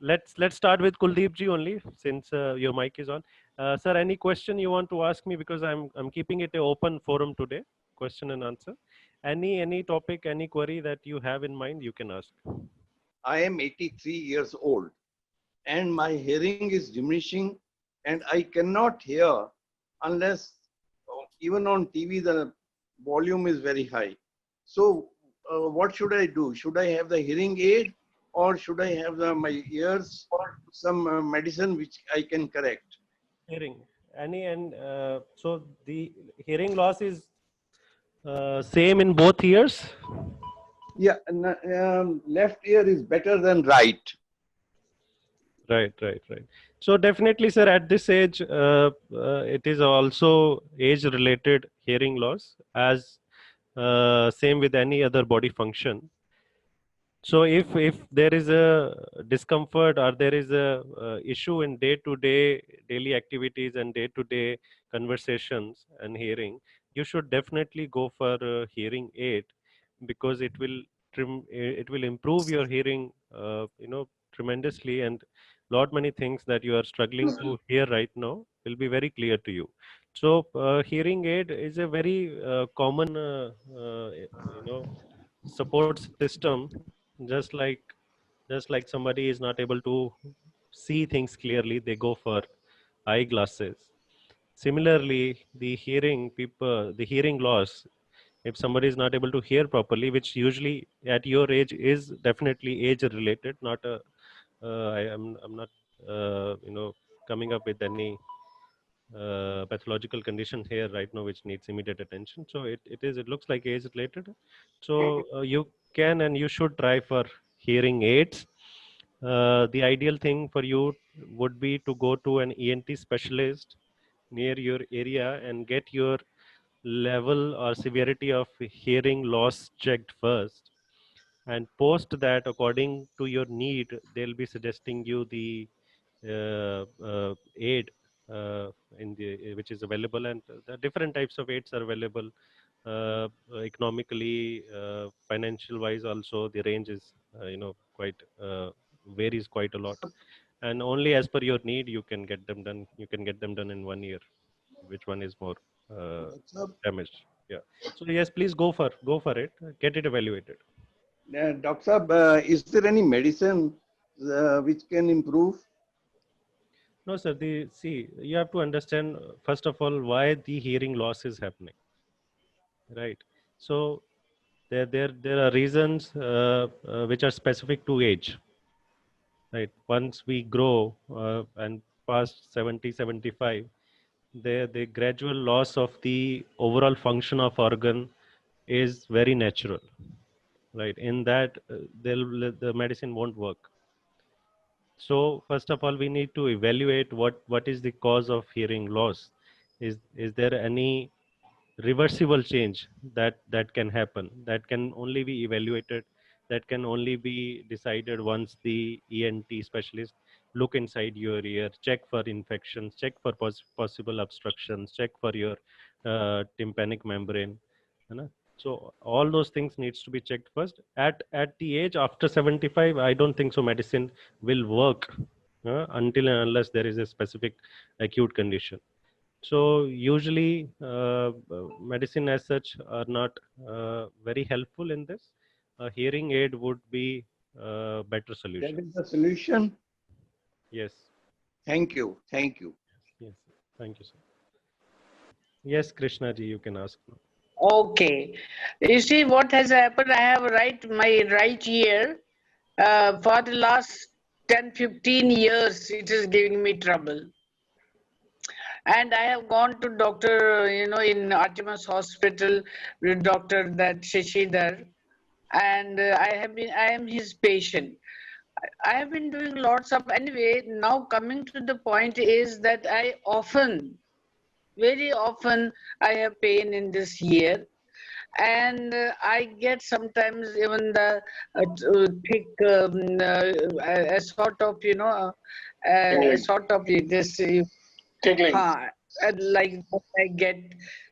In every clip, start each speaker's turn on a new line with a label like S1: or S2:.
S1: let's start with Kuldeep ji only, since your mic is on. Sir, any question you want to ask me, because I'm keeping it an open forum today, question and answer. Any topic, any query that you have in mind, you can ask.
S2: I am 83 years old and my hearing is diminishing and I cannot hear unless even on TV the volume is very high. So what should I do? Should I have the hearing aid or should I have my ears or some medicine which I can correct?
S1: Hearing. So the hearing loss is same in both ears?
S2: Yeah, left ear is better than right.
S1: Right. So definitely, sir, at this age, it is also age-related hearing loss, as same with any other body function. So if there is a discomfort or there is a issue in day-to-day daily activities and day-to-day conversations and hearing, you should definitely go for a hearing aid, because it will improve your hearing, tremendously, and lot many things that you are struggling to hear right now will be very clear to you. So hearing aid is a very common support system. Just like somebody is not able to see things clearly, they go for eyeglasses. Similarly, the hearing loss, if somebody is not able to hear properly, which usually at your age is definitely age related, not a I'm not coming up with any pathological condition here right now which needs immediate attention. So it looks like age related. So you can and you should try for hearing aids. The ideal thing for you would be to go to an ENT specialist near your area and get your level or severity of hearing loss checked first, and post that, according to your need, they'll be suggesting you the aid in the which is available, and the different types of aids are available. Economically, financial wise also, the range is quite varies quite a lot, and only as per your need you can get them done. You can get them done in 1 year, which one is more damaged. Yeah. So yes, please go for it, get it evaluated.
S2: Dr. Saab, is there any medicine which can improve?
S1: No, sir. See, you have to understand, first of all, why the hearing loss is happening, right? So there are reasons which are specific to age, right? Once we grow and past 70, 75, the gradual loss of the overall function of organ is very natural, right? In that, the medicine won't work. So first of all, we need to evaluate what is the cause of hearing loss. Is there any reversible change that can happen? That can only be evaluated. That can only be decided once the ENT specialist look inside your ear, check for infections, check for possible obstructions, check for your tympanic membrane. You know? So all those things needs to be checked first. At the age after 75, I don't think so medicine will work until and unless there is a specific acute condition. So usually medicine as such are not very helpful in this. A hearing aid would be a better
S2: That
S1: solution.
S2: is the solution.
S1: Yes.
S2: Thank you. Thank you.
S1: Yes. Thank you, sir. Yes, Krishna ji, you can ask now.
S3: Okay. You see what has happened? I have my right ear. For the last 10, 15 years, it is giving me trouble. And I have gone to doctor, in Artemis Hospital, with doctor that Shashidhar, and I am his patient. I have been doing lots of, anyway, now coming to the point is that very often, I have pain in this ear. And I get sometimes even the thick, a sort of, a sort of this,
S4: Tickling.
S3: like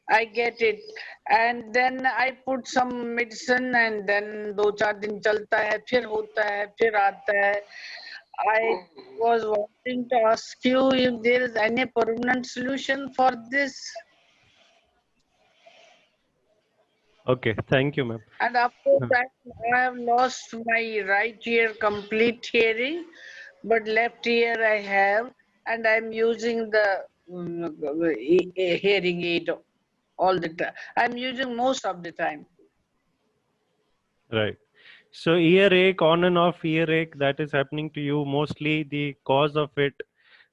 S3: I get it, and then I put some medicine, and then 2-4 दिन चलता है, फिर होता है, फिर आता है. I was wanting to ask you if there is any permanent solution for this.
S1: Okay, thank you, ma'am.
S3: And after that, I have lost my right ear complete hearing, but left ear I have, and I'm using the hearing aid all the time. I'm using most of the time.
S1: Right. So earache, on and off earache, that is happening to you. Mostly the cause of it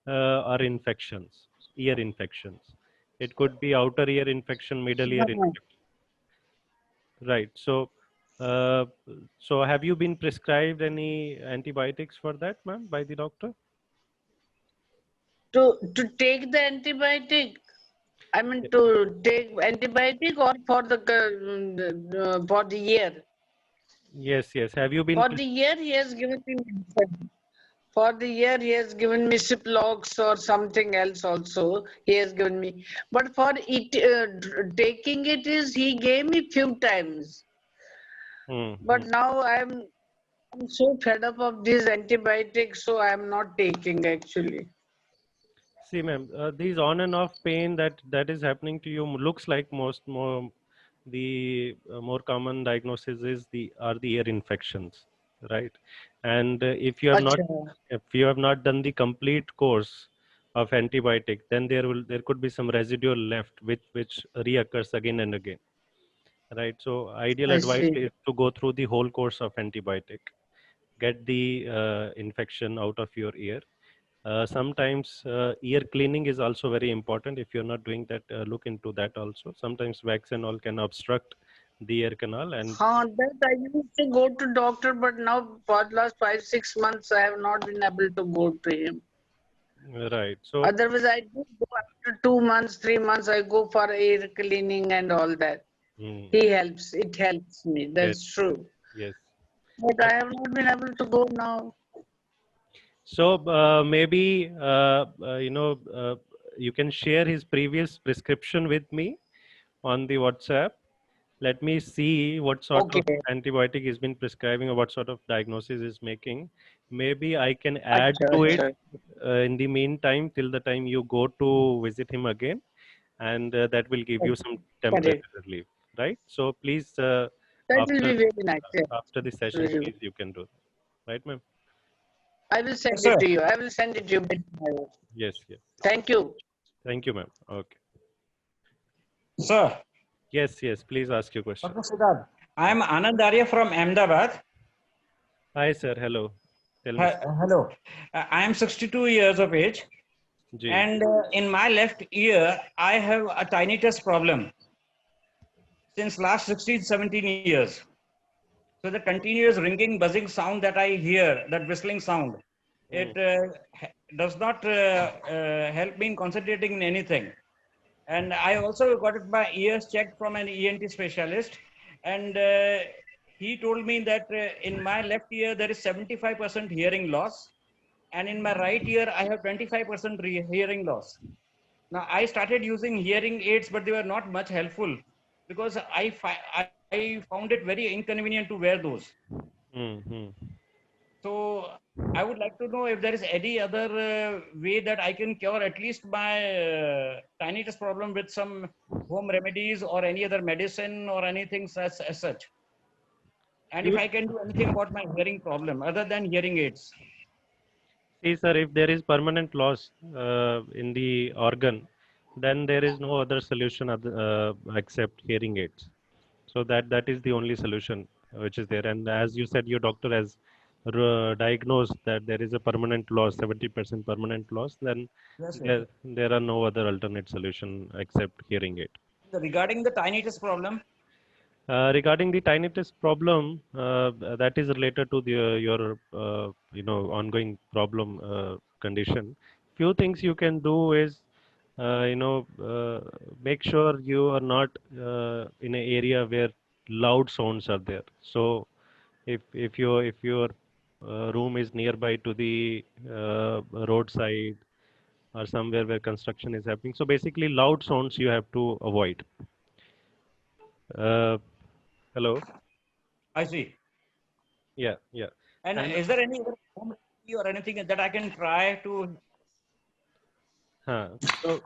S1: are infections, ear infections. It could be outer ear infection, middle ear
S3: No.
S1: infection. Right. Uh, so have you been prescribed any antibiotics for that, ma'am, by the doctor?
S3: To take the antibiotic, I mean to take antibiotic or for the ear.
S1: Yes, yes. Have you been?
S3: For the year, he has given me medicine. For the year, he has given me Ciplox or something else also. He has given me. But for it, taking it is he gave me few times. But now I'm so fed up of these antibiotics, so I'm not taking actually.
S1: See, ma'am, these on and off pain that is happening to you looks like most more the more common diagnosis is the are the ear infections, right? And
S3: Acha.
S1: if you have not done the complete course of antibiotic, then there could be some residual left which reoccurs again and again, right? So ideal
S3: I
S1: advice
S3: see.
S1: is to go through the whole course of antibiotic, get the infection out of your ear. Sometimes ear cleaning is also very important. If you're not doing that, look into that also. Sometimes wax and all can obstruct the ear canal, and
S3: That I used to go to doctor, but now for the last 5 6 months, I have not been able to go to him.
S1: right. So
S3: Otherwise, I do go after 2 months, 3 months, I go for air cleaning and all that.
S1: mm,
S3: He helps, it helps me,
S1: yes,
S3: that's true.
S1: yes.
S3: But I have not been able to go now.
S1: So maybe you can share his previous prescription with me on the WhatsApp. Let me see what sort
S3: Okay.
S1: of antibiotic he's been prescribing or what sort of diagnosis is making. Maybe I can add
S3: Acha,
S1: to it
S3: acha.
S1: in the meantime till the time you go to visit him again, and that will give you some temporary
S3: Correct.
S1: relief, right? So please,
S3: That will
S1: after
S3: be very nice. Yeah.
S1: after the session,
S3: Very-
S1: please you can do that, right, ma'am?
S3: I will send
S4: Yes,
S3: it
S4: sir.
S3: to you. I will send it to you by tomorrow.
S1: Yes, yes.
S3: Thank you.
S1: Thank you, ma'am. Okay.
S4: Sir,
S1: Yes, yes. Please ask your question.
S4: Dr. Siddharth, I am Anand Arya from Ahmedabad.
S1: Hi, sir. Hello. Tell me, sir.
S4: Hello. I am 62 years of age,
S1: Ji.
S4: and in my left ear, I have a tinnitus problem since last 16, 17 years. So the continuous ringing, buzzing sound that I hear, that whistling sound, it does not help me in concentrating in anything. And I also got my ears checked from an ENT specialist, and he told me that in my left ear there is 75% hearing loss, and in my right ear I have 25% hearing loss. Now I started using hearing aids, but they were not much helpful because I found it very inconvenient to wear those.
S1: Mm-hmm.
S4: So I would like to know if there is any other way that I can cure at least my tinnitus problem with some home remedies or any other medicine or anything as such. And if
S1: You
S4: I can do anything about my hearing problem other than hearing aids.
S1: see, sir, if there is permanent loss in the organ, then there is no other solution except hearing aids. So that is the only solution which is there. And as you said, your doctor has diagnosed that there is a permanent loss, 70% permanent loss. Then
S4: Yes, sir.
S1: there are no other alternate solution except hearing aid.
S4: Regarding the tinnitus problem,
S1: Regarding the tinnitus problem, that is related to your ongoing problem condition. Few things you can do is make sure you are not in an area where loud sounds are there. So if your room is nearby to the roadside or somewhere where construction is happening, so basically loud sounds you have to avoid. Uh, Hello.
S4: I see.
S1: Yeah, yeah.
S4: And
S1: And
S4: is there any other home or anything that I can try to?
S1: So,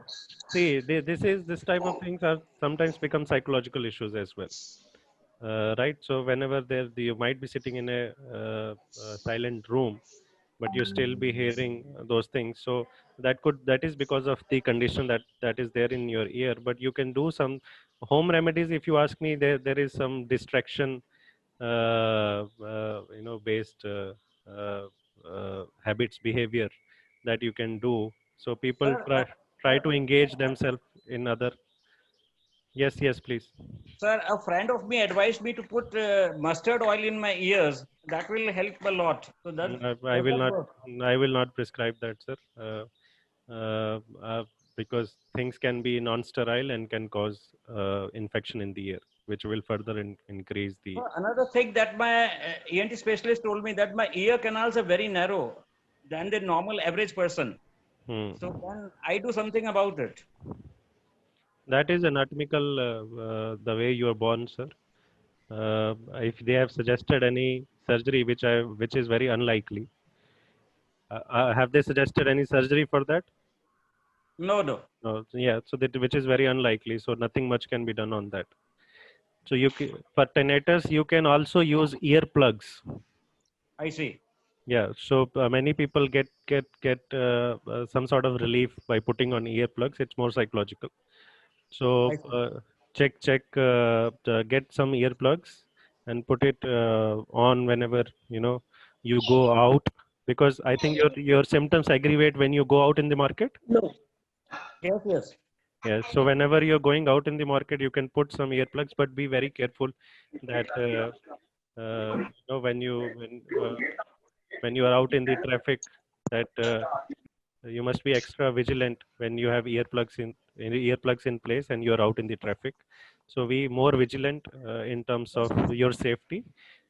S1: see, this type of things are sometimes become psychological issues as well. Right. So whenever you might be sitting in a silent room, but you still be hearing those things. So that is because of the condition that is there in your ear. But you can do some home remedies. If you ask me, there is some distraction, based habits, behavior that you can do. So people
S4: Sir,
S1: try to engage themselves in other. Yes, yes, please.
S4: sir, a friend of me advised me to put mustard oil in my ears. That will help a lot. So
S1: I
S4: does
S1: will
S4: that
S1: not.
S4: work?
S1: I will not prescribe that, sir, because things can be non-sterile and can cause infection in the ear, which will further increase the.
S4: Another thing that my ENT specialist told me that my ear canals are very narrow than the normal average person.
S1: Hmm.
S4: So can I do something about it?
S1: That is anatomical, the way you are born, sir. If they have suggested any surgery, which is very unlikely, have they suggested any surgery for that?
S4: No, no.
S1: No. Yeah, so that which is very unlikely. So nothing much can be done on that. So for tinnitus, you can also use earplugs.
S4: I see.
S1: Yeah, so many people get some sort of relief by putting on earplugs. It's more psychological. So
S4: I see.
S1: check get some earplugs and put it on whenever you go out, because I think your symptoms aggravate when you go out in the market.
S3: No.
S4: Yes, yes.
S1: Yeah, so whenever you're going out in the market, you can put some earplugs, but be very careful that when you are out in the traffic, that you must be extra vigilant when you have earplugs in place and you're out in the traffic. So be more vigilant in terms of your safety.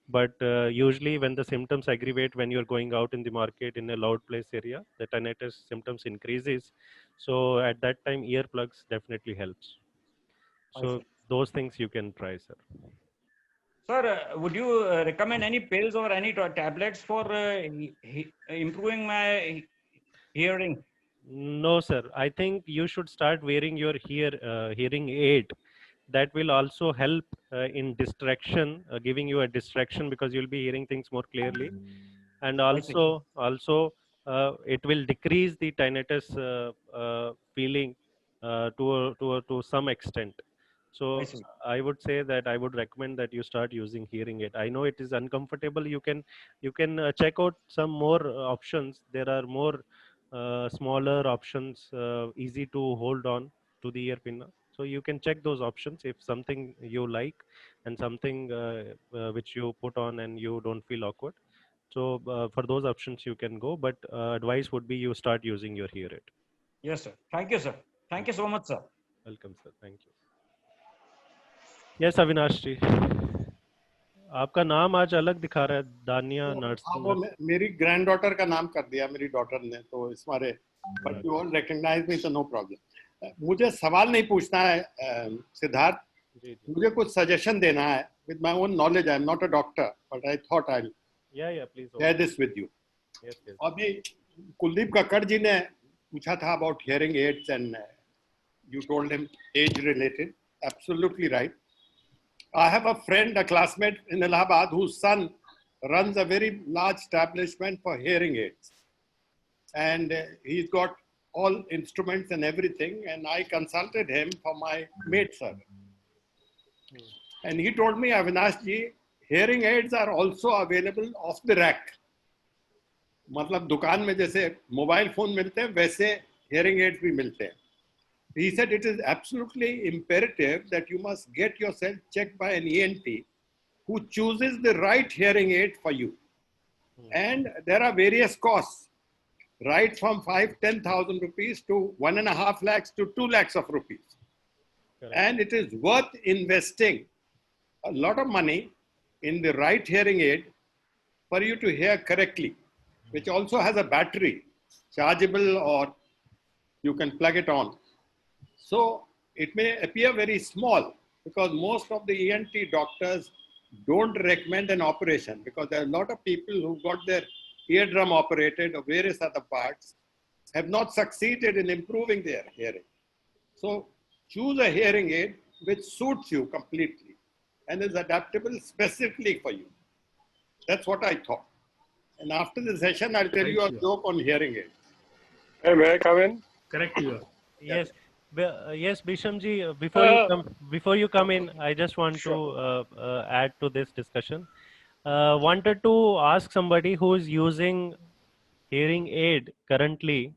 S1: But usually when the symptoms aggravate when you're going out in the market in a loud place area, the tinnitus symptoms increases. So at that time, earplugs definitely helps.
S4: I
S1: So
S4: see.
S1: those things you can try, sir.
S4: Sir, would you recommend any pills or any tablets for improving my hearing?
S1: No, sir. I think you should start wearing your hearing aid. That will also help in distraction, giving you a distraction because you'll be hearing things more clearly, and
S4: I see.
S1: also it will decrease the tinnitus feeling to some extent.
S4: I
S1: So
S4: see.
S1: I would say that I would recommend that you start using hearing aid. I know it is uncomfortable. You can check out some more options. There are more smaller options, easy to hold on to the ear pinna. So you can check those options if something you like and something which you put on and you don't feel awkward. So for those options you can go, but advice would be you start using your hear aid.
S4: Yes, sir. Thank you, sir. Thank you so much, sir.
S1: Welcome, sir. Thank you. Yes, Avinash जी, आपका नाम आज अलग दिखा रहा है, दानिया nurse.
S5: हाँ, वो मेरी ग्रैंड डॉटर का नाम कर दिया मेरी डॉटर ने, तो इस मारे, बट यू वोंट रिकॉग्नाइज मी, तो नो प्रॉब्लम. मुझे सवाल नहीं पूछना है सिद्धार्थ, मुझे कुछ सजेशन देना है. With my own knowledge, I am not a doctor, but I thought I
S1: please
S5: share this with you. अभी कुलदीप कक्कड़ जी ने पूछा था about hearing aids and you told him age related. Absolutely right. I have a friend, a classmate in Allahabad, whose son runs a very large establishment for hearing aids. And he's got all instruments and everything. And I consulted him for my maid service. And he told me, Avinash ji, hearing aids are also available off the rack. मतलब दुकान में जैसे mobile phone मिलते हैं वैसे hearing aids भी मिलते हैं. He said it is absolutely imperative that you must get yourself checked by an ENT who chooses the right hearing aid for you. And there are various costs, right from 5,000-10,000 rupees to 1.5 lakhs to 2 lakhs of rupees. Correct. And it is worth investing a lot of money in the right hearing aid for you to hear correctly, which also has a battery, chargeable, or you can plug it on. So it may appear very small because most of the ENT doctors don't recommend an operation because there are a lot of people who got their eardrum operated or various other parts, have not succeeded in improving their hearing. So choose a hearing aid which suits you completely and is adaptable specifically for you. That's what I thought. And after the session, I'll tell you a joke on hearing aids.
S6: Hey, may I come in?
S4: Correct you.
S1: Yes. Yes, Bishamji, before you come in, I just want to add to this discussion. Wanted to ask somebody who is using hearing aid currently.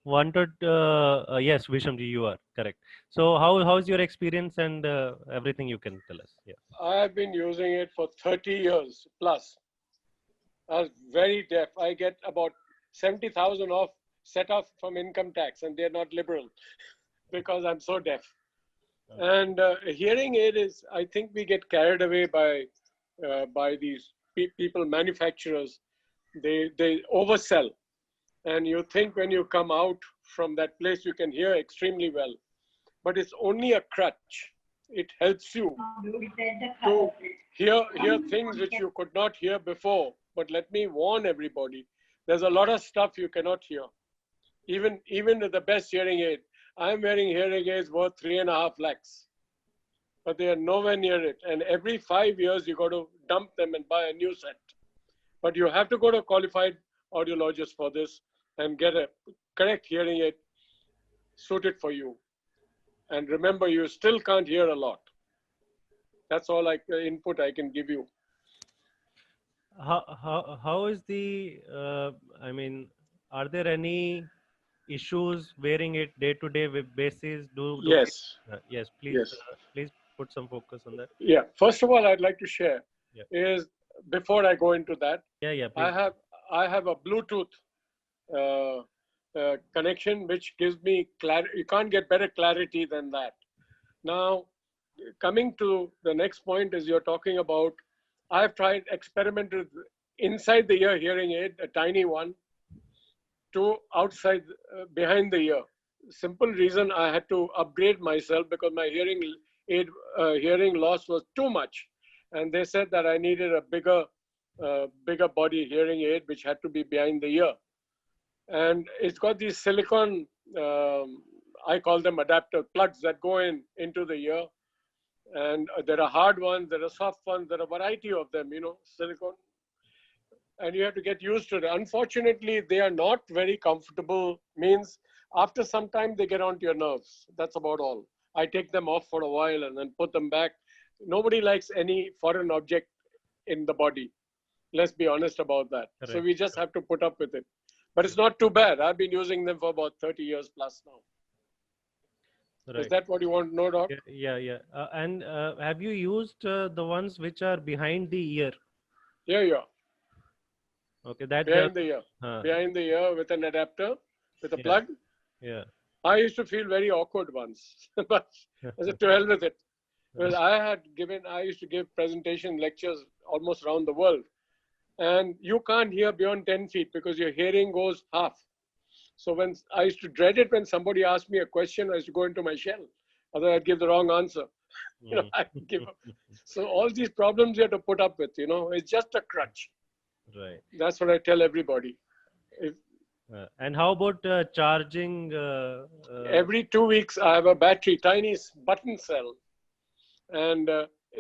S1: Yes, Bishamji, you are correct. So how's your experience and everything you can tell us? Yeah.
S6: I've been using it for 30 years plus. I was very deaf. I get about 70,000 off set off from income tax, and they're not liberal because I'm so deaf. And hearing aid is, I think we get carried away by these people, manufacturers. They oversell. And you think when you come out from that place, you can hear extremely well. But it's only a crutch. It helps you to hear things which you could not hear before. But let me warn everybody, there's a lot of stuff you cannot hear. Even with the best hearing aid. I'm wearing hearing aids worth 3.5 lakhs. But they are nowhere near it. And every 5 years, you got to dump them and buy a new set. But you have to go to a qualified audiologist for this and get a correct hearing aid suited for you. And remember, you still can't hear a lot. That's all input I can give you.
S1: How is the, I mean, are there any issues wearing it day-to-day basis?
S6: Yes.
S1: Yes, please,
S6: Yes.
S1: Please put some focus on that.
S6: Yeah. First of all, I'd like to share
S1: Yeah.
S6: is, before I go into that,
S1: Yeah, please.
S6: I have a Bluetooth connection which gives me clarity. You can't get better clarity than that. Now, coming to the next point is you're talking about, I've tried experimented inside the ear hearing aid, a tiny one, to outside, behind the ear. Simple reason, I had to upgrade myself because my hearing aid hearing loss was too much, and they said that I needed a bigger body hearing aid which had to be behind the ear. And it's got these silicone, I call them adapter plugs that go into the ear. And there are hard ones, there are soft ones, there are a variety of them, silicone. And you have to get used to it. Unfortunately, they are not very comfortable. Means after some time, they get onto your nerves. That's about all. I take them off for a while and then put them back. Nobody likes any foreign object in the body. Let's be honest about that.
S1: Correct.
S6: So we just have to put up with it. But it's not too bad. I've been using them for about 30 years plus now.
S1: Right.
S6: Is that what you want to know, Doc?
S1: Yeah. And have you used the ones which are behind the ear?
S6: Yeah.
S1: Okay, that
S6: Behind the ear.
S1: Huh.
S6: Behind the ear with an adapter, with a plug.
S1: Yeah.
S6: I used to feel very awkward once, but I said, to hell with it. Because I used to give presentation lectures almost around the world. And you can't hear beyond 10 feet because your hearing goes half. So when I used to dread it when somebody asked me a question, I used to go into my shell. Otherwise, I'd give the wrong answer. I'd give up. So all these problems you have to put up with, it's just a crutch.
S1: Right.
S6: That's what I tell everybody.
S1: And how about charging?
S6: Every 2 weeks, I have a battery, tiny button cell. And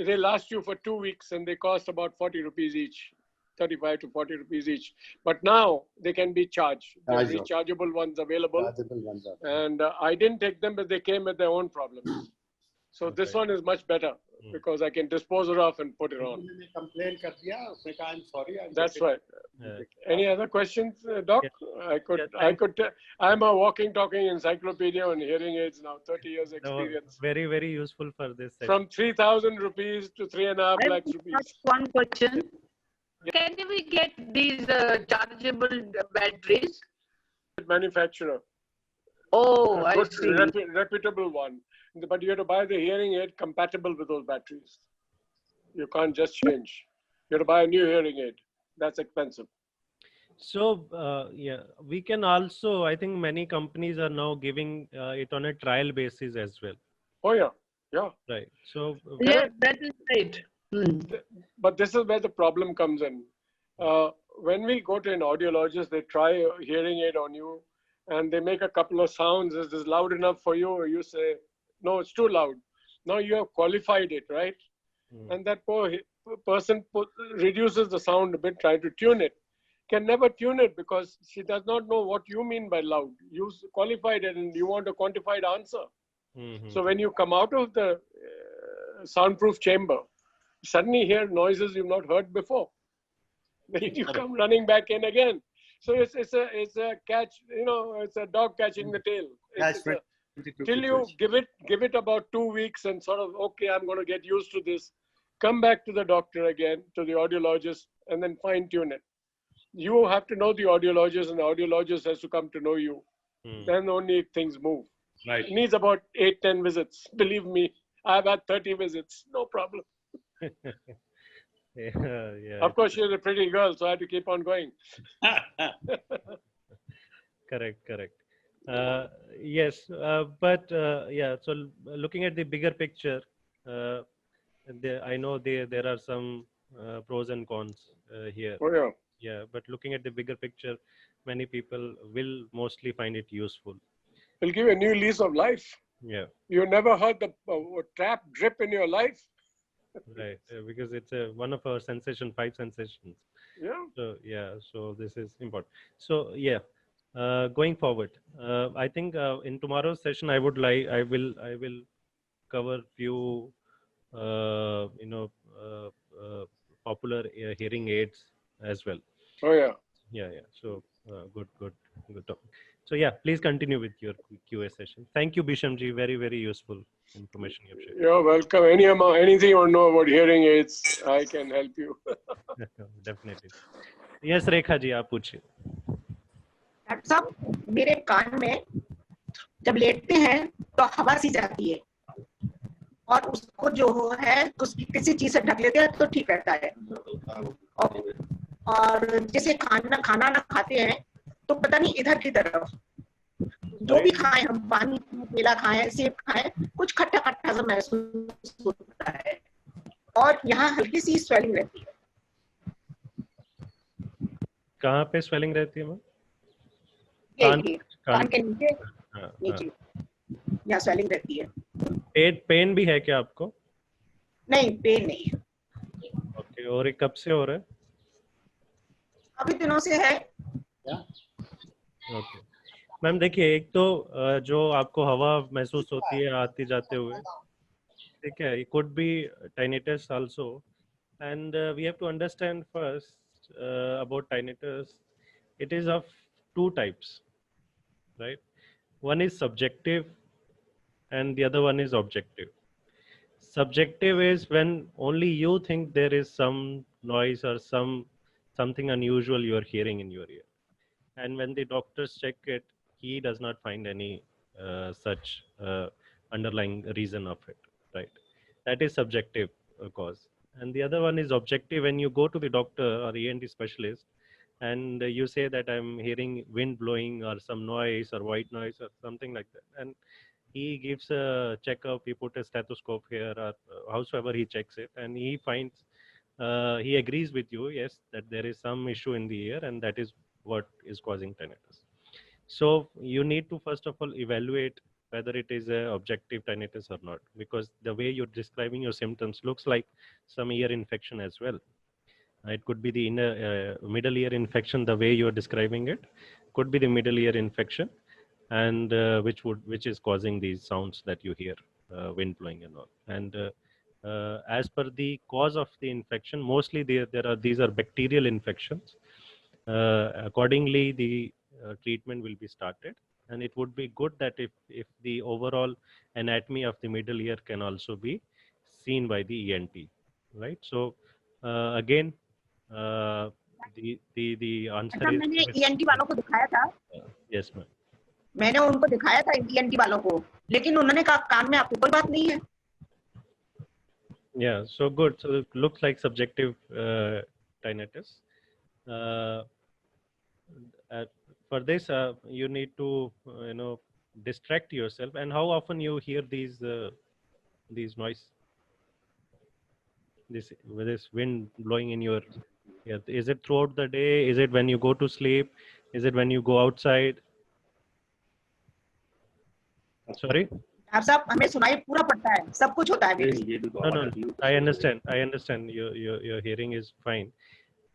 S6: they last you for 2 weeks and they cost about 40 rupees each, 35 to 40 rupees each. But now they can be charged. There are rechargeable ones available. And I didn't take them, but they came with their own problems. So this one is much better because I can dispose it off and put it on.
S5: I'm sorry.
S6: That's right. Any other questions, Doc?
S1: Yeah.
S6: I'm a walking, talking encyclopedia on hearing aids now, 30 years experience.
S1: Very, very useful for this session.
S6: From 3,000 rupees to 3.5 lakhs rupees.
S3: Just one question. Can we get these chargeable batteries?
S6: Manufacturer.
S3: Oh, I
S6: Good,
S3: see.
S6: reputable one. But you have to buy the hearing aid compatible with those batteries. You can't just change. You have to buy a new hearing aid. That's expensive.
S1: So, we can also, I think many companies are now giving it on a trial basis as well.
S6: Oh, yeah.
S1: Right. So,
S3: Yeah, that is right.
S6: But this is where the problem comes in. when we go to an audiologist, they try a hearing aid on you and they make a couple of sounds. Is this loud enough for you? Or you say, no, it's too loud. Now you have qualified it, right? And that poor person reduces the sound a bit, trying to tune it. Can never tune it because she does not know what you mean by loud. You qualified it and you want a quantified answer. So when you come out of the soundproof chamber, suddenly hear noises you've not heard before. Then you come running back in again. So it's a catch, you know, it's a dog catching the tail. Till you give it about 2 weeks and sort of, okay, I'm going to get used to this. Come back to the doctor again, to the audiologist, and then fine tune it. You have to know the audiologist, and the audiologist has to come to know you. Then only things move.
S5: Right.
S6: It needs about 8-10 visits. Believe me, I've had 30 visits, no problem.
S1: Yeah.
S6: Of course, she's a pretty girl, so I had to keep on going.
S1: Correct. Yes, but yeah. So looking at the bigger picture, I know there are some pros and cons here.
S6: Oh, yeah.
S1: Yeah, but looking at the bigger picture, many people will mostly find it useful.
S6: It'll give you a new lease of life.
S1: Yeah,
S6: You never heard the tap drip in your life.
S1: right. Because it's one of our five sensations.
S6: Yeah.
S1: So yeah, so this is important. So yeah, going forward, I think in tomorrow's session, I will cover few popular hearing aids as well.
S6: Oh, yeah.
S1: Yeah. So good topic. So yeah, please continue with your QA session. Thank you, Bishamji. Very useful information you've shared.
S6: You're welcome. Anything you want to know about hearing aids, I can help you.
S1: Definitely. Yes, Rekha ji, आप पूछिए.
S7: Doctor साहब, मेरे कान में जब लेटते हैं तो हवा सी जाती है और उसको जो है उसकी किसी चीज से ढक लेते हैं तो ठीक रहता है. और जैसे खाना ना खाते हैं तो पता नहीं इधर की तरफ जो भी खाएं, हम पानी केला खाएं, सेब खाएं, कुछ खट्टा खट्टा सा महसूस होता है और यहाँ हल्की सी स्वेलिंग रहती है.
S1: कहाँ पे स्वेलिंग रहती है मैम?
S7: कान के नीचे यहाँ स्वेलिंग रहती है.
S1: पेन भी है क्या आपको?
S7: नहीं, पेन नहीं है.
S1: ओके, और ये कब से हो रहा है?
S7: अभी दिनों से है.
S1: ओके मैम, देखिए, एक तो जो आपको हवा महसूस होती है आती जाते हुए, ठीक है, it could be tinnitus also, and we have to understand first about tinnitus. It is of two types, right? One is subjective and the other one is objective. Subjective is when only you think there is some noise or something unusual you are hearing in your ear, and when the doctors check it, he does not find any such underlying reason of it, right? That is subjective cause. And the other one is objective, when you go to the doctor or ENT specialist and you say that I'm hearing wind blowing or some noise or white noise or something like that, and he gives a checkup, he put a stethoscope here or howsoever he checks it, and he finds he agrees with you, yes, that there is some issue in the ear and that is what is causing tinnitus. So you need to first of all evaluate whether it is a objective tinnitus or not, because the way you're describing your symptoms looks like some ear infection as well. It could be the middle ear infection, the way you're describing it could be the middle ear infection, and which is causing these sounds that you hear, wind blowing and all. And as per the cause of the infection, mostly these are bacterial infections. Accordingly, the treatment will be started, and it would be good that if the overall anatomy of the middle ear can also be seen by the ENT, right? So again, the answer
S7: अच्छा,
S1: is
S7: मैंने ENT वालों को दिखाया था.
S1: yes ma'am.
S7: मैंने उनको दिखाया था ENT वालों को, लेकिन उन्होंने कहा कान में आपको कोई बात नहीं है.
S1: Yeah, so good. So it looks like subjective tinnitus. For this, you need to distract yourself. And how often you hear these noise, this wind blowing in your Yeah. Is it throughout the day? Is it when you go to sleep? Is it when you go outside? Sorry?
S7: आप साहब हमें सुनाई पूरा पड़ता है, सब कुछ होता है मेरे।
S1: No, no, I understand. I understand. Your hearing is fine.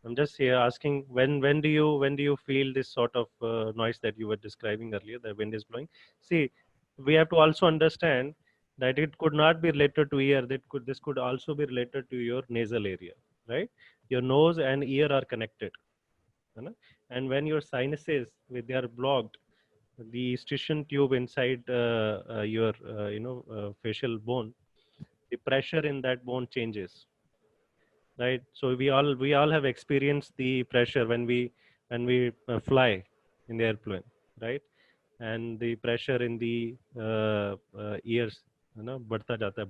S1: I'm just here asking when do you feel this sort of noise that you were describing earlier? The wind is blowing. See, we have to also understand that it could not be related to ear. This could also be related to your nasal area, right? Your nose and ear are connected, है ना? And when your sinuses they are blocked, the eustachian tube inside your facial bone, the pressure in that bone changes, right? So we all have experienced the pressure when we fly in the airplane, right? And the pressure in the ears, बढ़ता जाता है,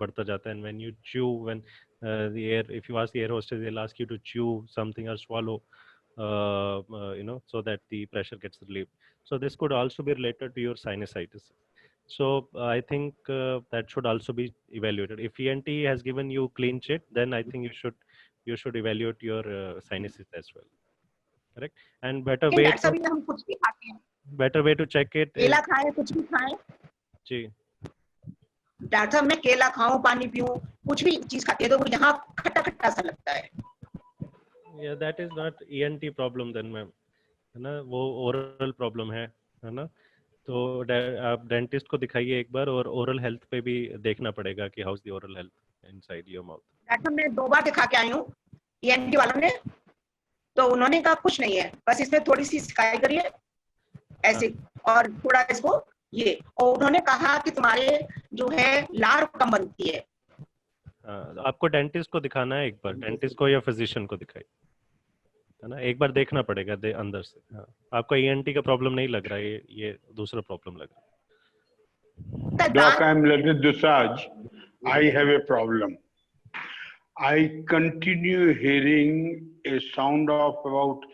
S1: and when you chew, when the air, if you ask the air hostess, they'll ask you to chew something or swallow, so that the pressure gets relieved. So this could also be related to your sinusitis. So I think that should also be evaluated. If ENT has given you clean chit, then I think you should evaluate your sinuses as well. Correct. And better
S7: लेकिन
S1: way
S7: doctor साहब
S1: to
S7: ये हम कुछ भी खाते हैं,
S1: better way to check it is
S7: केला खाएं, कुछ भी खाएं,
S1: जी,
S7: डॉक्टर साहब मैं केला खाऊं, पानी पीऊं, कुछ भी चीज खाती है तो वो यहाँ खट्टा खट्टा सा लगता है।
S1: yeah, that is not ENT problem then ma'am, है ना? वो oral problem है ना? तो आप डेंटिस्ट को दिखाइए एक बार, और ओरल हेल्थ पे भी देखना पड़ेगा कि house the oral health inside your mouth.
S7: Doctor साहब मैं 2 बार दिखा के आई हूँ ENT वालों ने, तो उन्होंने कहा कुछ नहीं है, बस इसमें थोड़ी सी सिकाई करिए ऐसे और थोड़ा इसको ये, और उन्होंने कहा कि तुम्हारे जो है लार कम बनती है।
S1: आपको डेंटिस्ट को दिखाना है एक बार, डेंटिस्ट को या फिजिशियन को दिखाइए, है ना? एक बार देखना पड़ेगा अंदर से. हाँ, आपको ENT का प्रॉब्लम नहीं लग रहा है, ये दूसरा प्रॉब्लम लग रहा है.
S8: Doc, I'm Lalit Dusaj. I have a problem. I continue hearing a sound of about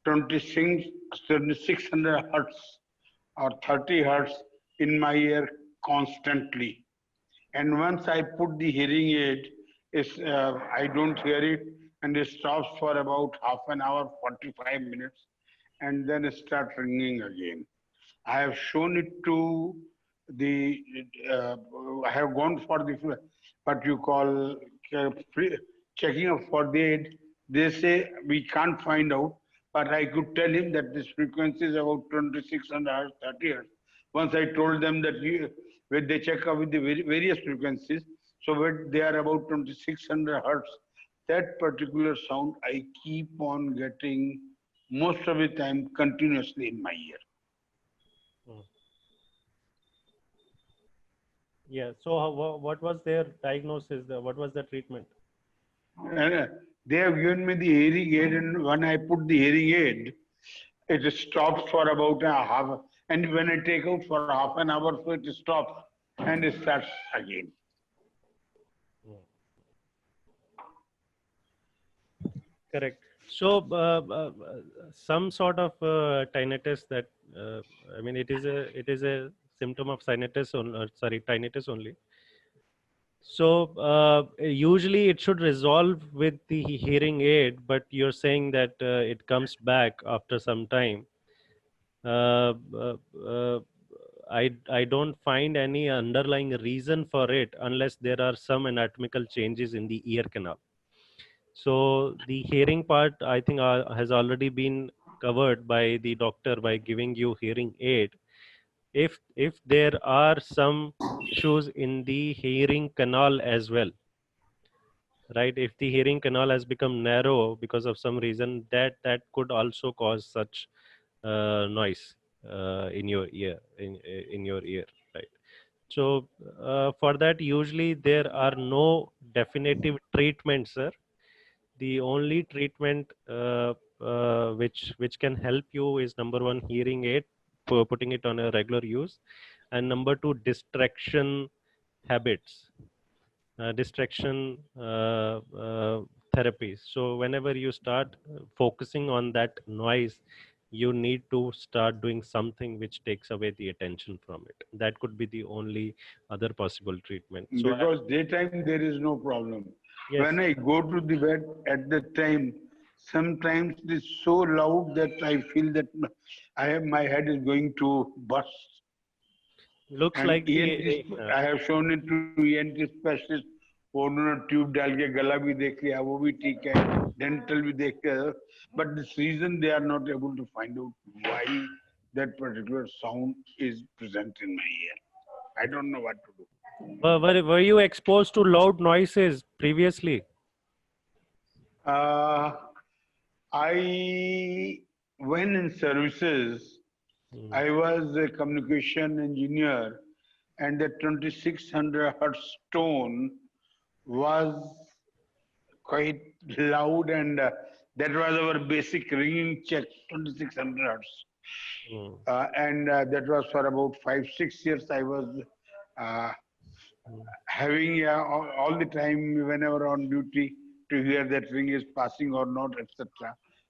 S8: 2600 hertz or 30 hertz in my ear constantly. And once I put the hearing aid, I don't hear it, and it stops for about half an hour, 45 minutes, and then it starts ringing again. I have shown it to the, I have gone for the, what you call checking up for the aid. They say we can't find out, but I could tell him that this frequency is about 2600 hertz, 30 hertz. Once I told them that when they check up with the various frequencies, so when they are about 2600 hertz, that particular sound I keep on getting most of the time continuously in my ear.
S1: Yeah. So what was their diagnosis? What was the treatment?
S8: They have given me the hearing aid, and when I put the hearing aid, it stops for about a half, and when I take out for half an hour, so it stops and it starts again.
S1: Correct. So some sort of tinnitus that I mean, it is a symptom of tinnitus only. So usually it should resolve with the hearing aid, but you're saying that it comes back after some time. I don't find any underlying reason for it unless there are some anatomical changes in the ear canal. So the hearing part, I think, has already been covered by the doctor by giving you hearing aid. If there are some issues in the hearing canal as well, right? If the hearing canal has become narrow because of some reason, that could also cause such noise in your ear, in your ear, right? So for that, usually there are no definitive treatments, sir. The only treatment which can help you is, number one, hearing aid, putting it on a regular use, and number two, distraction habits, distraction therapies. So whenever you start focusing on that noise, you need to start doing something which takes away the attention from it. That could be the only other possible treatment. So
S8: because daytime there is no problem.
S1: Yes.
S8: When I go to the bed at that time, sometimes it is so loud that I feel that my head is going to burst.
S1: Looks
S8: And
S1: like
S8: ENT, I have shown it to ENT specialist. वो उन्होंने tube डाल के गला भी देख लिया, वो भी ठीक है, डेंटल भी देख के, but this reason they are not able to find out why that particular sound is present in my ear. I don't know what to do.
S1: were you exposed to loud noises previously?
S8: When in services, I was a communication engineer, and the 2600 hertz tone was quite loud, and that was our basic ringing check, 2600 hertz. And that was for about 5-6 years. I was having all the time, whenever on duty, to hear that ring is passing or not, etc.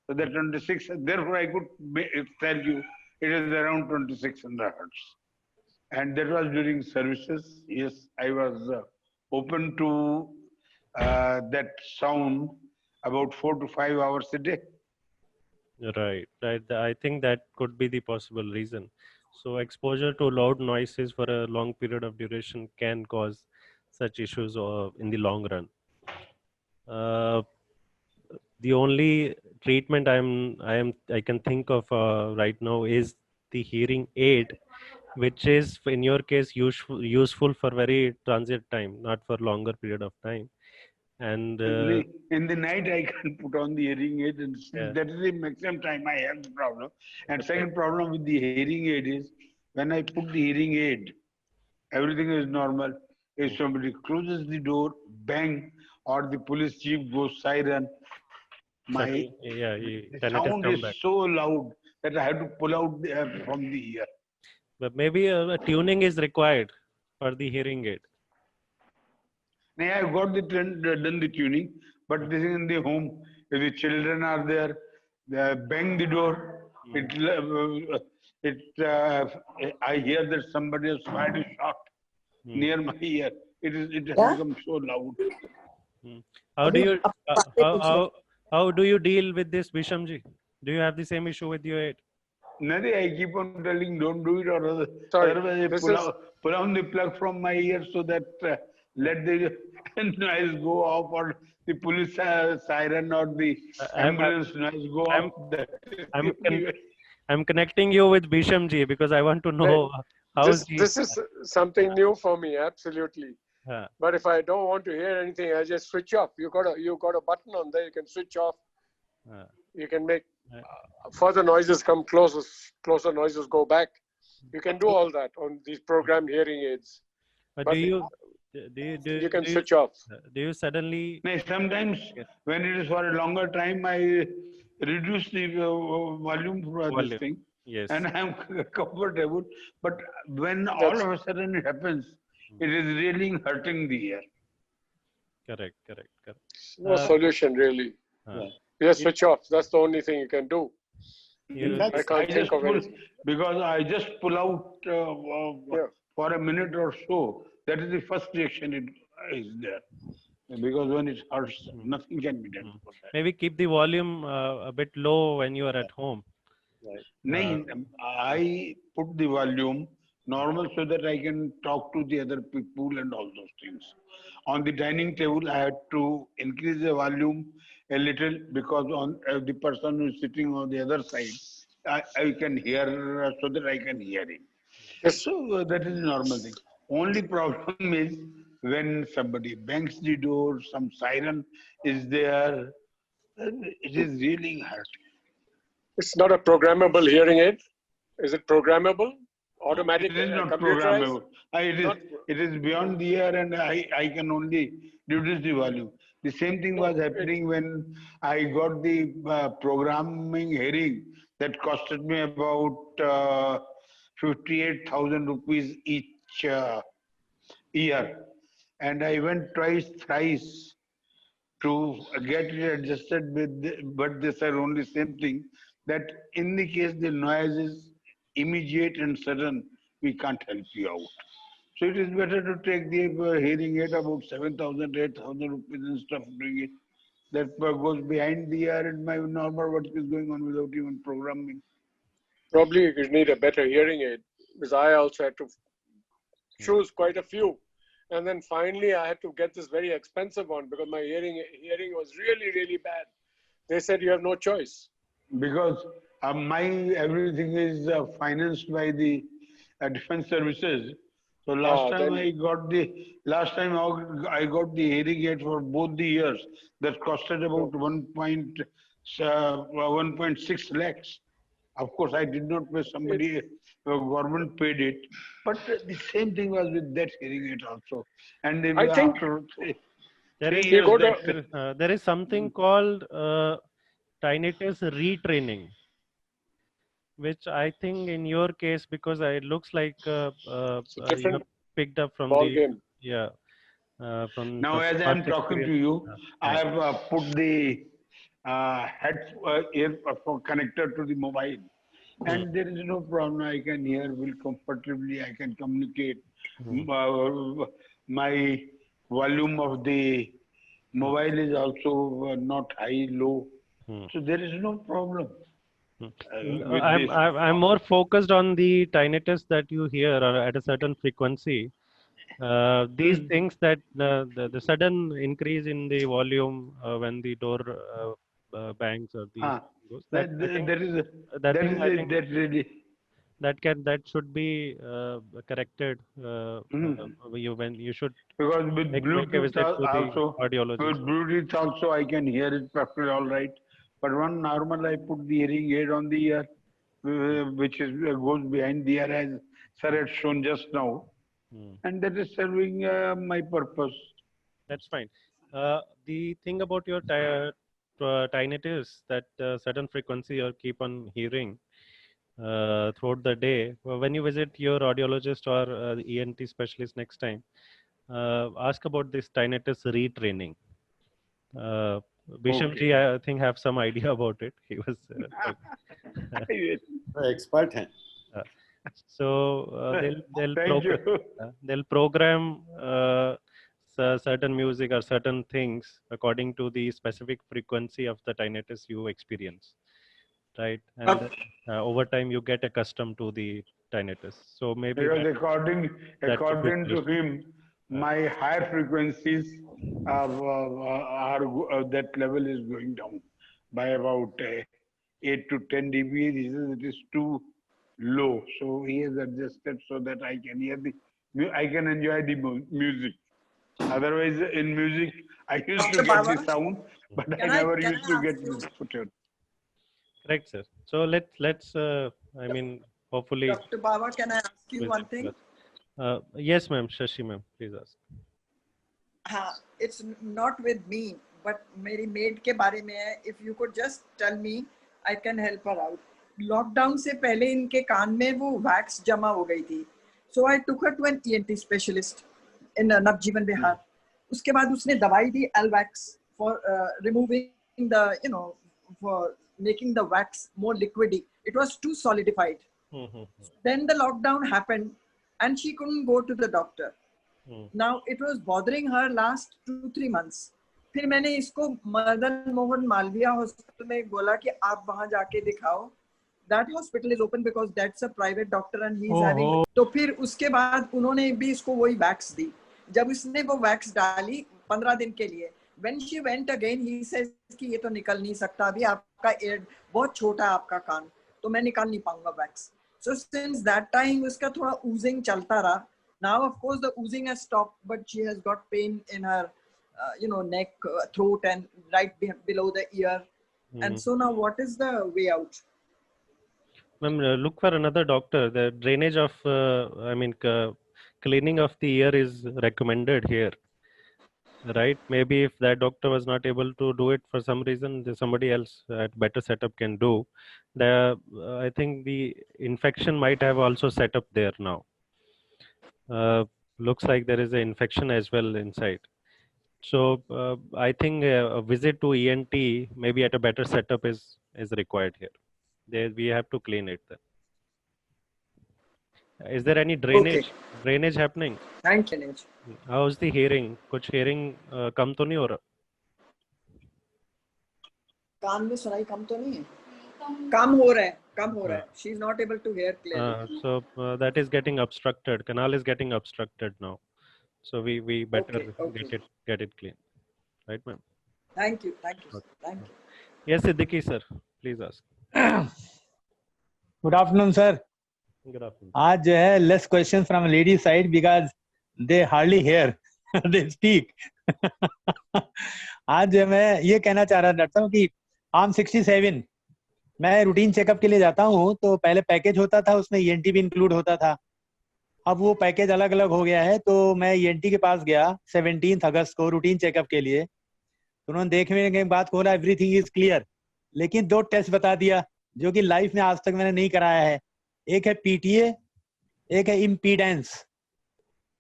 S8: So that 26, therefore I could tell you it is around 2600 hertz. And that was during services. Yes, I was open to that sound about 4 to 5 hours a day.
S1: Right. I think that could be the possible reason. So exposure to loud noises for a long period of duration can cause such issues in the long run. The only treatment I can think of right now is the hearing aid, which is in your case useful for very transient time, not for longer period of time. And
S8: in the night I can put on the hearing aid, and
S1: Yeah.
S8: that is the maximum time I have the problem. And second problem with the hearing aid is when I put the hearing aid, everything is normal. If somebody closes the door, bang, or the police jeep goes siren,
S1: the
S8: the sound is so loud that I have to pull out from the ear.
S1: But maybe a tuning is required for the hearing aid.
S8: Now, I've got done the tuning, but this is in the home. If the children are there, they bang the door. I hear that somebody has fired a shot near my ear. It has become so loud.
S1: How do you deal with this, Bishamji? Do you have the same issue with your aid?
S8: Nothing. I keep on telling, don't do it, or otherwise I pull out the plug from my ear so that let the noise go off, or the police siren or the ambulance noise go off.
S1: I'm connecting you with Bishamji because I want to know how
S6: this is something new for me, absolutely. But if I don't want to hear anything, I just switch off. You got a button on there. You can switch off. You can make further noises come closer noises go back. You can do all that on these programmed hearing aids.
S1: But you
S6: can switch off.
S1: Do you suddenly?
S8: Sometimes when it is for a longer time, I reduce the volume for this thing.
S1: Yes.
S8: And I'm comfortable. But when all of a sudden it happens, it is really hurting the ear.
S1: Correct.
S6: No solution really. Just switch off. That's the only thing you can do. I can't think of anything.
S8: Because I just pull out for a minute or so. That is the first reaction it is there. Because when it hurts, nothing can be done.
S1: Maybe keep the volume a bit low when you are at home.
S8: I put the volume normal so that I can talk to the other people and all those things. On the dining table, I had to increase the volume a little because on the person who is sitting on the other side, I can hear so that I can hear him. So that is a normal thing. Only problem is when somebody bangs the door, some siren is there, it is really hurting.
S6: It's not a programmable hearing aid. Is it programmable? Automatic?
S8: It is not programmable. It is beyond the ear, and I can only reduce the volume. The same thing was happening when I got the programming hearing that costed me about 58,000 rupees each year. And I went thrice to get it adjusted but they said only same thing, that in the case the noise is immediate and sudden, we can't help you out. So it is better to take the hearing aid about 7,000, 8,000 rupees instead of doing it that goes behind the ear, and my normal work is going on without even programming.
S6: Probably you need a better hearing aid, because I also had to choose quite a few. And then finally I had to get this very expensive one because my hearing was really, really bad. They said you have no choice.
S8: Because my everything is financed by the defense services. So last time I got the hearing aid for both the ears that costed about 1.6 lakhs. Of course, I did not pay somebody. Government paid it, but the same thing was with that hearing aid also. And
S6: I think
S8: after
S1: There
S8: 3
S1: is,
S8: years,
S1: there is something called tinnitus retraining, which I think in your case, because it looks like you have picked up from
S6: ball
S1: the
S6: game.
S1: from
S8: now as I'm
S1: past
S8: talking to
S1: experience.
S8: you, I have put the ear connector to the mobile, and there is no problem. I can hear well comfortably. I can communicate. My volume of the mobile is also not high, low, so there is no problem. With this.
S1: I'm more focused on the tinnitus that you hear at a certain frequency. These things that the sudden increase in the volume when the door bangs or the goes, that that should be corrected when you should
S8: because with
S1: make a
S8: Bluetooth
S1: visit to the
S8: also,
S1: audiologist.
S8: with Bluetooth also I can hear it perfectly all right. But one normal I put the hearing aid on the ear, which is goes behind the ear as sir had shown just now, and that is serving my purpose.
S1: That's fine. The thing about your tinnitus, that certain frequency you keep on hearing throughout the day. When you visit your audiologist or the ENT specialist next time, ask about this tinnitus retraining. Bishamji, I think, have some idea about it. He was
S5: expert.
S1: So they'll program certain music or certain things according to the specific frequency of the tinnitus you experience, right? And over time you get accustomed to the tinnitus. So maybe
S8: because according to him, my higher frequencies that level is going down by about 8 to 10 dB. It is too low, so he has adjusted so that I can hear I can enjoy the music. Otherwise, in music, I used to get the sound, but I never used to get the footage.
S1: Correct, sir. So let's I mean, hopefully.
S9: Dr. Baba, can I ask you one thing?
S1: Yes, ma'am. Shashi, ma'am, please ask.
S9: It's not with me, but मेरी maid के बारे में है. If you could just tell me, I can help her out. Lockdown से पहले इनके कान में वो wax जमा हो गई थी. So I took her to an ENT specialist in Navjeevan Bihar. उसके बाद उसने दवाई दी Alvax for removing the, for making the wax more liquidy. It was too solidified. Then the lockdown happened and she couldn't go to the doctor. Now it was bothering her last 2-3 months. फिर मैंने इसको Madan Mohan Malviya hospital में बोला कि आप वहां जाके दिखाओ. That hospital is open because that's a private doctor and he's having. तो फिर उसके बाद उन्होंने भी इसको वही वैक्स दी. जब इसने वो वैक्स डाली 15 दिन के लिए, when she went again, he says कि ये तो निकल नहीं सकता अभी, आपका एयर बहुत छोटा है आपका कान, तो मैं निकाल नहीं पाऊंगा wax. So since that time उसका थोड़ा oozing चलता रहा. Now of course the oozing has stopped, but she has got pain in her neck, throat, and right below the ear. And so now what is the way out?
S1: Ma'am, look for another doctor. The drainage of, cleaning of the ear is recommended here, right? Maybe if that doctor was not able to do it for some reason, somebody else at better setup can do. I think the infection might have also set up there now. Looks like there is an infection as well inside. So I think a visit to ENT, maybe at a better setup, is required here. We have to clean it then. Is there any drainage happening?
S9: Thank you.
S1: How's the hearing? कुछ hearing कम तो नहीं हो रहा?
S9: कान में सुनाई कम तो नहीं है? कम हो रहा है. She is not able to hear clearly.
S1: So that is getting obstructed. Canal is getting obstructed now. So we better
S9: Okay.
S1: get it clean. Right, ma'am?
S9: Thank you. Thank you. Thank you.
S1: Yes, Siddiqui sir, please ask.
S10: Good afternoon, sir.
S1: Good afternoon.
S10: आज जो है less questions from lady side because they hardly hear, they speak. आज मैं ये कहना चाह रहा था कि I'm 67, मैं रूटीन चेकअप के लिए जाता हूँ, तो पहले पैकेज होता था, उसमें ENT भी इंक्लूड होता था. अब वो पैकेज अलग अलग हो गया है, तो मैं ENT के पास गया 17 अगस्त को रूटीन चेकअप के लिए. तो उन्होंने देखने के बाद बोला एवरीथिंग इज क्लियर, लेकिन 2 टेस्ट बता दिया जो कि लाइफ में आज तक मैंने नहीं कराया है. एक है PTA, एक है इम्पीडेंस.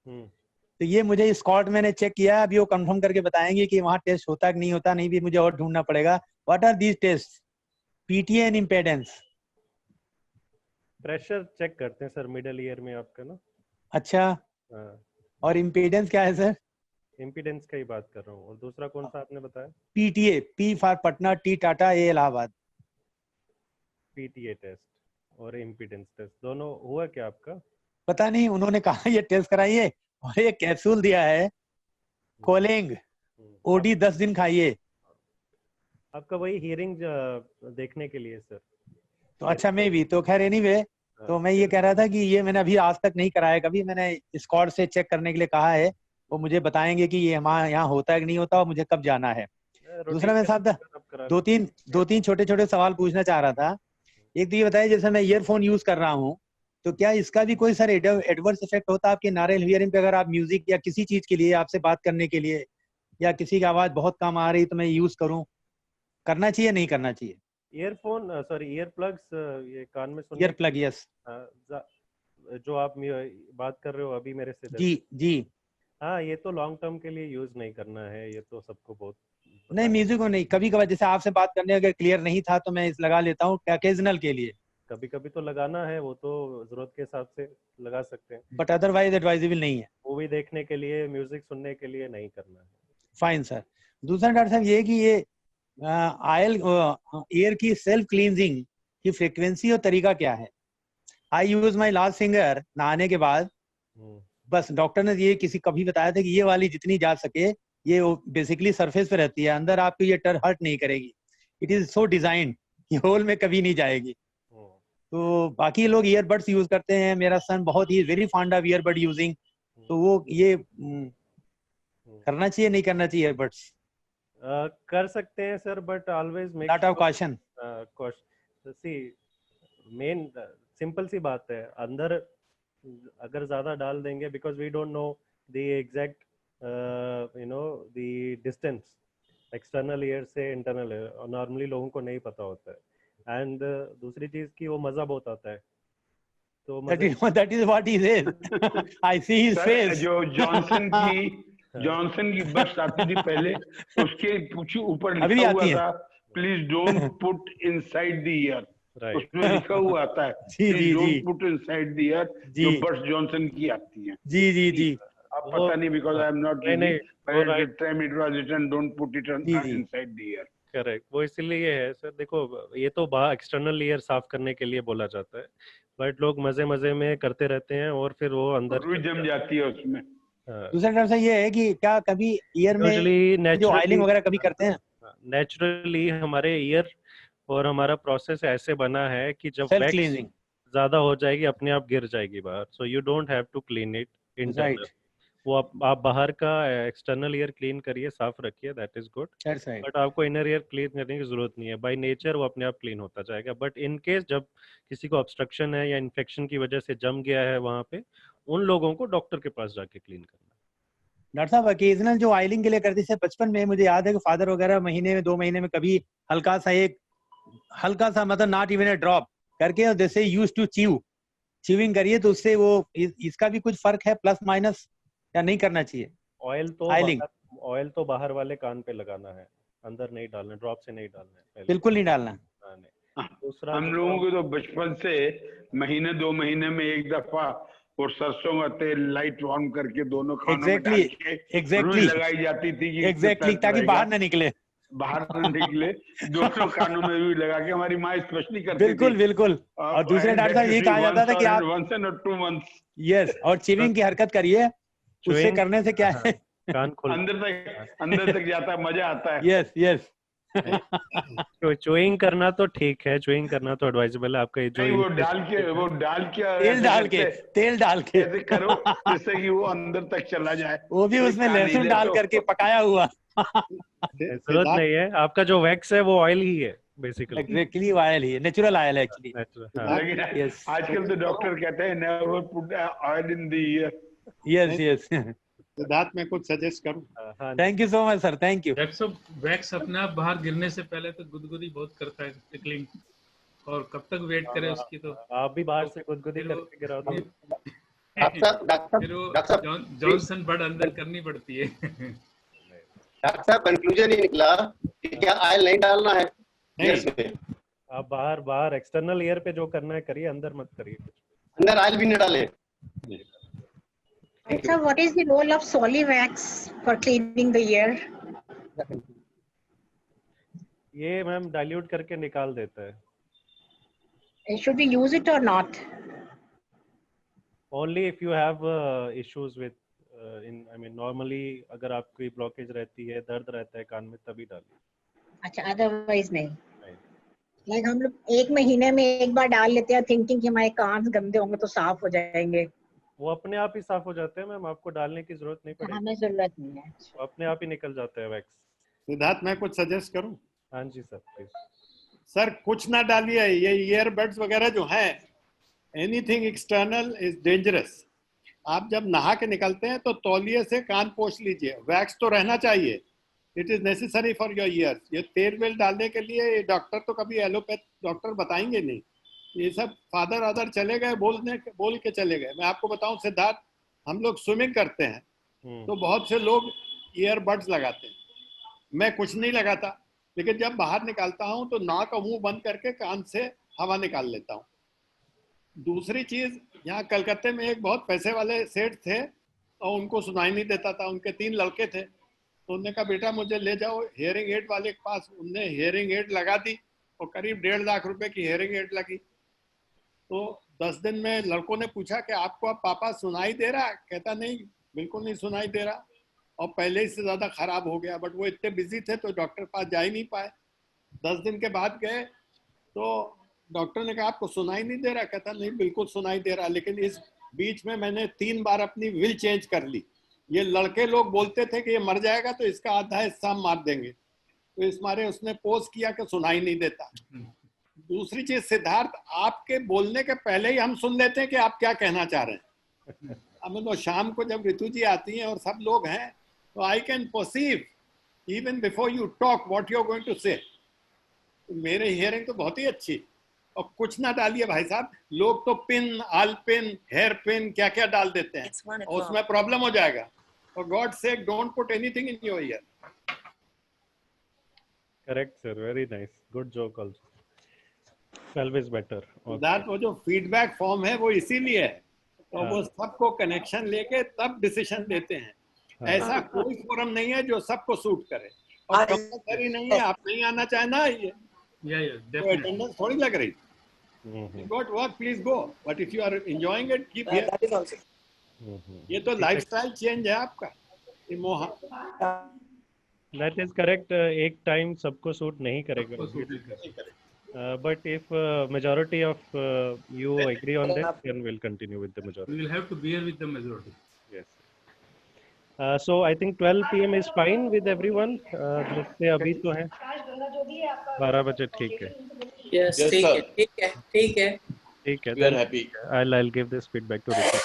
S10: तो ये मुझे स्कॉट मैंने चेक किया, अभी वो कंफर्म करके बताएंगे कि वहाँ टेस्ट होता है कि नहीं होता, नहीं भी मुझे और ढूंढना पड़ेगा. What are these test, PTA and impedance?
S1: Pressure check करते हैं सर मिडल ईयर में आपका ना.
S10: अच्छा. और इम्पीडेंस क्या है सर?
S1: इम्पीडेंस का ही बात कर रहा हूँ. और दूसरा कौन सा आपने बताया?
S10: PTA, P for Patna, T Tata, A Allahabad.
S1: PTA test और इम्पीडेंस टेस्ट दोनों हुआ क्या आपका?
S10: पता नहीं, उन्होंने कहा ये टेस्ट कराइए और ये कैप्सूल दिया है कोलेंग, OD 10 दिन खाइए.
S1: आपका वही हियरिंग देखने के लिए सर.
S10: तो अच्छा मैं भी तो खैर एनीवे, तो मैं ये कह रहा था कि ये मैंने अभी आज तक नहीं कराया कभी. मैंने स्कॉट से चेक करने के लिए कहा है, वो मुझे बताएंगे कि ये हमारे यहाँ होता है कि नहीं होता और मुझे कब जाना है. दूसरा मैं साहब दो तीन छोटे छोटे सवाल पूछना चाह रहा था. एक तो ये बताइए, जैसे मैं ईयरफोन यूज कर रहा हूँ, तो क्या इसका भी कोई सर एडवर्स इफेक्ट होता है आपके नारेल हियरिंग पे? अगर आप म्यूजिक या किसी चीज के लिए, आपसे बात करने के लिए, या किसी की आवाज बहुत कम आ रही तो मैं यूज करूँ, करना चाहिए नहीं करना चाहिए?
S1: ईयरफोन सॉरी ईयर प्लग्स, ये कान में सुनने
S10: ईयर प्लग, यस.
S1: जो आप बात कर रहे हो अभी मेरे से.
S10: जी.
S1: हाँ, ये तो लॉन्ग टर्म के लिए यूज नहीं करना है, ये तो सबको बहुत.
S10: नहीं म्यूजिक को नहीं, कभी कभार जैसे आपसे बात करने अगर क्लियर नहीं था तो मैं इस लगा लेता हूँ ओकेजनल के लिए.
S1: कभी कभी तो लगाना है, वो तो जरूरत के हिसाब से लगा सकते हैं.
S10: बट अदरवाइज एडवाइजेबल नहीं है.
S1: मूवी देखने के लिए, म्यूजिक सुनने के लिए नहीं करना है.
S10: Fine sir. दूसरा डॉक्टर साहब ये कि ये एयर की सेल्फ क्लींजिंग की फ्रीक्वेंसी और तरीका क्या है? आई यूज माई लास्ट फिंगर नहाने के बाद. बस डॉक्टर ने ये किसी कभी बताया था कि ये वाली जितनी जा सके, ये बेसिकली सरफेस पे रहती है, अंदर आपको ये हर्ट नहीं करेगी. इट इज सो डिजाइन, ये होल में कभी नहीं जाएगी. तो बाकी लोग ईयरबड्स यूज करते हैं. मेरा सन बहुत ही very fond of earbud using. तो वो ये करना चाहिए नहीं करना चाहिए ईयरबड्स?
S1: कर सकते हैं sir, but always make
S10: lot of caution.
S1: See main simple सी बात है, अंदर अगर ज्यादा डाल देंगे, because we don't know the exact the distance external ear से इंटरनल ईयर, और नॉर्मली लोगों को नहीं पता होता है. एंड दूसरी चीज की वो मजा बहुत आता है. तो
S10: that is what he says. I see his face.
S8: जो जॉनसन की बस आती थी पहले, उसके पूछे ऊपर लिखा हुआ था please don't put inside the year. उसमें लिखा हुआ आता है please don't put inside the year. जो बस जॉनसन की आती है.
S10: जी.
S8: अब पता नहीं, because I am not reading, but at the time it was written don't put it inside the ear.
S1: Correct, वो इसलिए है सर. देखो, ये तो बाहर एक्सटर्नल ईयर साफ करने के लिए बोला जाता है, बट लोग मजे मजे में करते रहते हैं और फिर वो अंदर
S8: रुई जम जाती है उसमें.
S10: दूसरा डर से ये है कि क्या कभी ईयर में जो ऑयलिंग वगैरह कभी करते हैं?
S1: नेचुरली हमारे ईयर और हमारा प्रोसेस ऐसे बना है कि जब वैक्स ज्यादा हो जाएगी अपने आप गिर जाएगी बाहर. So you don't have to clean it internal. वो आप बाहर का एक्सटर्नल ईयर क्लीन करिए, साफ रखिए, दैट इज गुड. बट आपको इनर ईयर क्लीन करने की जरूरत नहीं है. बाय नेचर वो अपने आप क्लीन होता जाएगा. बट इन केस जब किसी को ऑब्स्ट्रक्शन है या इन्फेक्शन की वजह से जम गया है वहां पे, उन लोगों को डॉक्टर के पास जाके क्लीन करना.
S10: डॉक्टर साहब ओकेजनल जो ऑयलिंग के लिए करती है, बचपन में मुझे याद है कि फादर वगैरह महीने में 2 महीने में कभी हल्का सा मतलब नॉट इवन अ ड्रॉप करके, और जैसे यूज्ड टू च्यूइंग करिए, तो उससे वो इसका भी कुछ फर्क है प्लस माइनस, या नहीं करना चाहिए?
S1: ऑयल तो बाहर वाले कान पे लगाना है, अंदर नहीं डालना, ड्रॉप से नहीं डालना है.
S10: बिल्कुल नहीं डालना.
S8: दूसरा हम लोगों को तो बचपन से महीने 2 महीने में एक दफा और सरसों का तेल लाइट ऑन करके दोनों खानों में डाल के रुई लगाई जाती थी कि
S10: एग्जैक्टली, ताकि बाहर ना निकले.
S8: बाहर निकले, दोनों कानों में भी लगा के हमारी माँ स्पेशली करती
S10: बिल्कुल
S8: थी।
S10: बिल्कुल। और दूसरे डॉक्टर साहब ये कहा जाता था कि आप
S8: once and not 2 months.
S10: Yes, और च्यूइंग की हरकत करिए, उससे
S1: Chewing-
S10: करने से क्या है,
S1: कान खोल
S8: अंदर तक जाता है, मजा आता है।
S10: Yes yes.
S1: तो च्यूइंग करना तो ठीक है, च्यूइंग करना तो एडवाइजेबल है। आपका ये जो
S8: नहीं, वो डाल के
S10: तेल डाल के, तेल डाल के
S8: ऐसे करो जिससे कि वो अंदर तक चला जाए।
S10: वो भी उसमें
S8: एक
S10: लहसुन
S8: कान
S10: डाल
S8: ले
S10: करके पकाया हुआ।
S1: जरूरत नहीं है। आपका जो वैक्स है वो ऑयल ही है बेसिकली।
S10: एग्जैक्टली ऑयल ही है, नेचुरल ऑयल है एक्चुअली।
S8: लेकिन
S10: यस
S8: आजकल तो डॉक्टर कहते हैं never put oil in the year.
S10: Yes yes.
S5: Siddharth, मैं कुछ सजेस्ट करूं?
S10: Thank you so much sir, thank you.
S11: Wax अपने आप बाहर गिरने से पहले तो गुदगुदी बहुत करता है, टिकलिंग, और कब तक वेट करे उसकी। तो
S1: आप भी बाहर से गुदगुदी करके गिराओ तो
S11: फिर वो जॉनसन बड अंदर करनी पड़ती है।
S12: डॉक्टर साहब, कंक्लूजन ही निकला कि क्या ऑयल नहीं डालना है ईयर्स में?
S1: आप बाहर एक्सटर्नल ईयर पे जो करना है करिए, अंदर मत करिए कुछ।
S12: अंदर ऑयल भी न डाले।
S7: Sir, what is the role of Solivax for cleaning the ear?
S1: ये मैम डाइल्यूट करके निकाल देता है।
S7: Should we use it or not?
S1: Only if you have issues with normally अगर आपकी ब्लॉकेज रहती है, दर्द रहता है कान में, तभी डालिए।
S7: अच्छा, अदरवाइज नहीं। लाइक हम लोग 1 महीने में एक बार डाल लेते हैं थिंकिंग कि हमारे कान गंदे होंगे तो साफ हो जाएंगे।
S1: वो अपने आप ही साफ हो जाते हैं मैम, आपको डालने की जरूरत नहीं पड़ेगी।
S7: हमें जरूरत नहीं है।
S1: वो अपने आप ही निकल जाता है वैक्स।
S5: सिद्धार्थ, मैं कुछ सजेस्ट करूं?
S1: हाँ जी सर, प्लीज।
S5: सर, कुछ ना डालिए। ये ईयरबड्स वगैरह जो हैं, एनीथिंग एक्सटर्नल इज डेंजरस। आप जब नहा के निकलते हैं तो तौलिए से कान पोंछ लीजिए। वैक्स तो रहना चाहिए, it is necessary for your ears. ये तेल वेल डालने के लिए डॉक्टर तो कभी एलोपैथ डॉक्टर बताएंगे नहीं। ये सब फादर आदर चले गए, बोल के चले गए। मैं आपको बताऊं सिद्धार्थ, हम लोग स्विमिंग करते हैं तो बहुत से लोग ईयरबड्स लगाते हैं। मैं कुछ नहीं लगाता, लेकिन जब बाहर निकालता हूं तो नाक और मुंह बंद करके कान से हवा निकाल लेता हूं। दूसरी चीज, यहाँ कलकत्ते में एक बहुत पैसे वाले सेठ थे और उनको सुनाई नहीं देता था। उनके 3 लड़के थे, तो उन्होंने कहा बेटा मुझे ले जाओ हियरिंग एड वाले के पास। उनने हियरिंग एड लगा दी और करीब 1.5 लाख रुपए की हियरिंग एड लगी। तो 10 दिन में लड़कों ने पूछा कि आपको अब पापा सुनाई दे रहा? कहता नहीं, बिल्कुल नहीं सुनाई दे रहा, और पहले से ज्यादा खराब हो गया। बट वो इतने बिजी थे तो डॉक्टर पास जा ही नहीं पाए। 10 दिन के बाद गए तो डॉक्टर ने कहा आपको सुनाई नहीं दे रहा? कहता नहीं, बिल्कुल सुनाई दे रहा। लेकिन इस बीच में मैंने 3 बार अपनी विल चेंज कर ली। ये लड़के लोग बोलते थे कि ये मर जाएगा तो इसका आधा हिस्सा मार देंगे, तो इस मारे उसने पोज किया कि सुनाई नहीं देता। दूसरी चीज सिद्धार्थ, आपके बोलने के पहले ही हम सुन लेते हैं कि आप क्या कहना चाह रहे हैं। हमें तो शाम को जब ऋतु जी आती हैं और सब लोग हैं तो I can perceive even before you talk what you are going to say. मेरे हियरिंग तो बहुत ही अच्छी। और कुछ ना डालिए भाई साहब, लोग तो पिन, आल पिन, हेयर पिन, क्या क्या डाल देते हैं और उसमें प्रॉब्लम हो जाएगा। For God sake, don't put anything in your year.
S1: Correct sir, very nice, good joke also, always better.
S5: That वो जो फीडबैक फॉर्म है वो इसीलिए है, तो वो सबको कनेक्शन लेके तब डिसीजन लेते हैं। ऐसा कोई फोरम नहीं है जो सबको सूट करे, और कंपल्सरी नहीं है। आप नहीं आना चाहे ना आइए, अटेंडेंस थोड़ी लग रही। Got work, please go, but if you are enjoying it keep here. ये तो लाइफस्टाइल चेंज है आपका।
S1: That is correct. एक टाइम सबको सूट नहीं करेगा, but if majority of you agree on this, then we'll continue with the majority.
S11: We will have to bear with the majority.
S1: Yes. So I think 12 PM is fine with everyone. देखते हैं, अभी तो है 12 बजे, ठीक है।
S13: Yes, ठीक है।
S1: We are happy. I'll give this feedback to Ritu.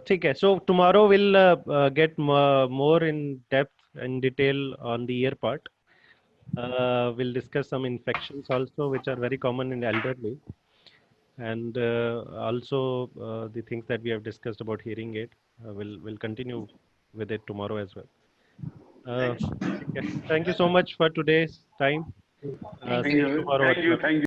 S1: ठीक है. So tomorrow we'll get more in depth and detail on the ear part. We'll discuss some infections also, which are very common in elderly, and also the things that we have discussed about hearing aid. We'll continue with it tomorrow as well. Okay. Thank you so much for today's time. See you tomorrow.
S8: Thank you.